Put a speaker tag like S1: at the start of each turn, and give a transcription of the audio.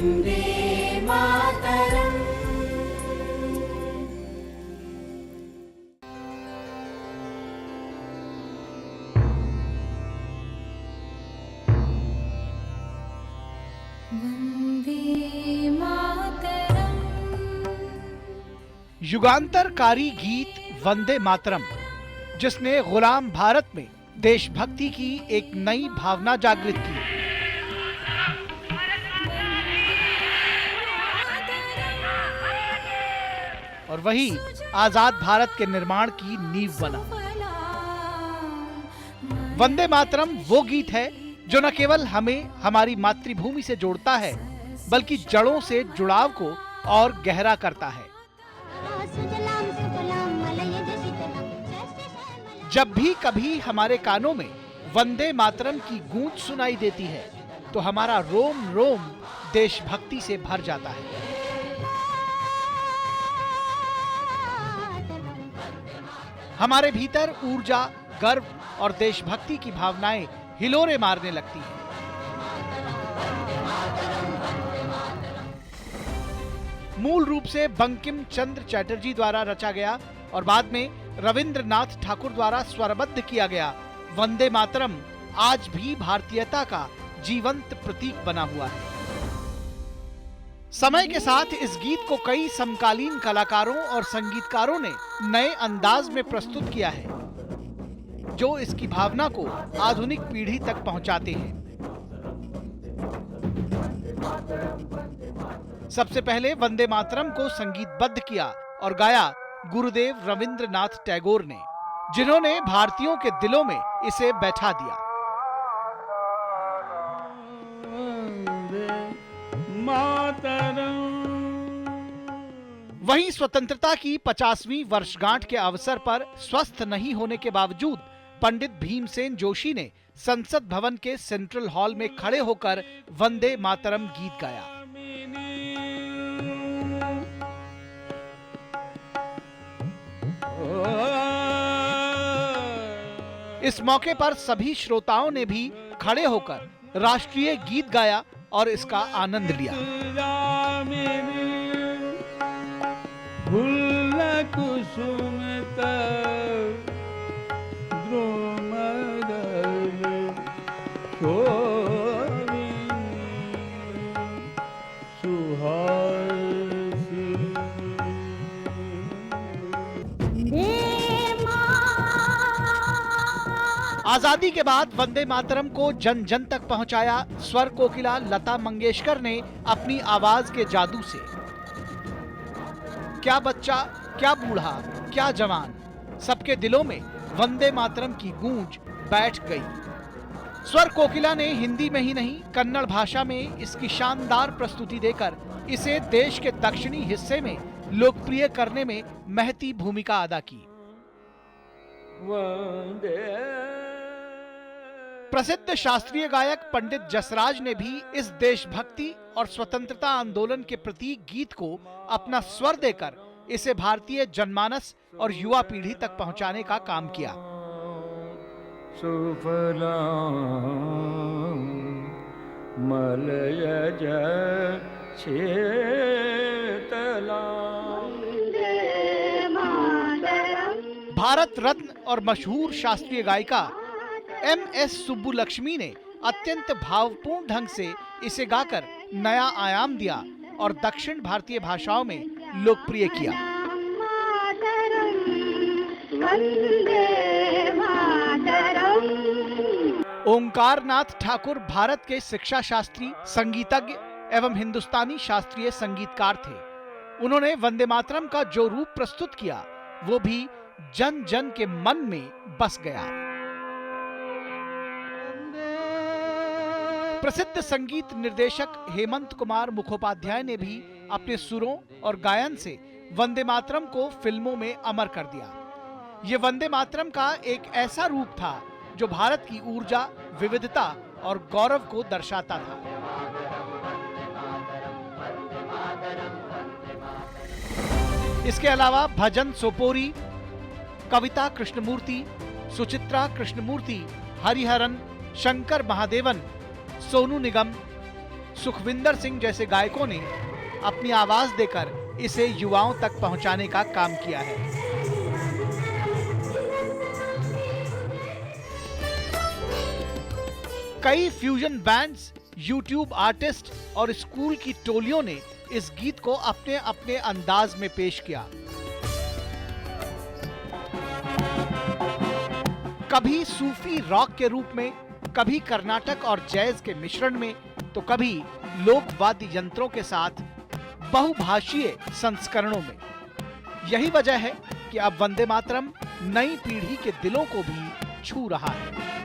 S1: वंदे मातरम। वंदे मातरम।
S2: युगांतरकारी गीत वंदे मातरम, जिसने गुलाम भारत में देशभक्ति की एक नई भावना जागृत की। और वही आजाद भारत के निर्माण की नींव बना। वंदे मातरम वो गीत है जो न केवल हमें हमारी मातृभूमि से जोड़ता है, बल्कि जड़ों से जुड़ाव को और गहरा करता है। जब भी कभी हमारे कानों में वंदे मातरम की गूंज सुनाई देती है, तो हमारा रोम रोम देशभक्ति से भर जाता है। हमारे भीतर ऊर्जा, गर्व और देशभक्ति की भावनाएं हिलोरे मारने लगती हैं। मूल रूप से बंकिम चंद्र चटर्जी द्वारा रचा गया और बाद में रविंद्रनाथ ठाकुर द्वारा स्वरबद्ध किया गया वंदे मातरम आज भी भारतीयता का जीवंत प्रतीक बना हुआ है। समय के साथ इस गीत को कई समकालीन कलाकारों और संगीतकारों ने नए अंदाज में प्रस्तुत किया है, जो इसकी भावना को आधुनिक पीढ़ी तक पहुंचाते हैं। सबसे पहले वंदे मातरम को संगीतबद्ध किया और गाया गुरुदेव रविंद्रनाथ टैगोर ने, जिन्होंने भारतीयों के दिलों में इसे बैठा दिया। वहीं स्वतंत्रता की 50वीं वर्षगांठ के अवसर पर स्वस्थ नहीं होने के बावजूद पंडित भीमसेन जोशी ने संसद भवन के सेंट्रल हॉल में खड़े होकर वंदे मातरम गीत गाया। इस मौके पर सभी श्रोताओं ने भी खड़े होकर राष्ट्रीय गीत गाया और इसका आनंद लिया। आजादी के बाद वंदे मातरम को जन जन तक पहुंचाया स्वर कोकिला लता मंगेशकर ने अपनी आवाज के जादू से। क्या बच्चा, क्या बूढ़ा, क्या जवान, सबके दिलों में वंदे मातरम की गूंज बैठ गई। स्वर कोकिला ने हिंदी में ही नहीं, कन्नड़ भाषा में इसकी शानदार प्रस्तुति देकर इसे देश के दक्षिणी हिस्से में लोकप्रिय करने में महती भूमिका अदा की। प्रसिद्ध शास्त्रीय गायक पंडित जसराज ने भी इस देशभक्ति और स्वतंत्रता आंदोलन के प्रतीक गीत को अपना स्वर देकर इसे भारतीय जनमानस और युवा पीढ़ी तक पहुंचाने का काम किया। भारत रत्न और मशहूर शास्त्रीय गायिका MS सुब्बुलक्ष्मी ने अत्यंत भावपूर्ण ढंग से इसे गाकर नया आयाम दिया और दक्षिण भारतीय भाषाओं में लोकप्रिय किया। ओंकारनाथ ठाकुर भारत के शिक्षा शास्त्री, संगीतज्ञ एवं हिंदुस्तानी शास्त्रीय संगीतकार थे। उन्होंने वंदे मातरम का जो रूप प्रस्तुत किया, वो भी जन जन के मन में बस गया। प्रसिद्ध संगीत निर्देशक हेमंत कुमार मुखोपाध्याय ने भी अपने सुरों और गायन से वंदे मातरम को फिल्मों में अमर कर दिया। ये वंदे मातरम का एक ऐसा रूप था जो भारत की ऊर्जा, विविधता और गौरव को दर्शाता था। इसके अलावा भजन सोपोरी, कविता कृष्णमूर्ति, सुचित्रा कृष्णमूर्ति, हरिहरन, शंकर महादेवन, सोनू निगम, सुखविंदर सिंह जैसे गायकों ने अपनी आवाज देकर इसे युवाओं तक पहुंचाने का काम किया है। कई फ्यूजन बैंड्स, यूट्यूब आर्टिस्ट और स्कूल की टोलियों ने इस गीत को अपने अपने अंदाज में पेश किया। कभी सूफी रॉक के रूप में, कभी कर्नाटक और जैज के मिश्रण में, तो कभी लोक वाद्य यंत्रों के साथ बहुभाषीय संस्करणों में। यही वजह है कि अब वंदे मातरम नई पीढ़ी के दिलों को भी छू रहा है।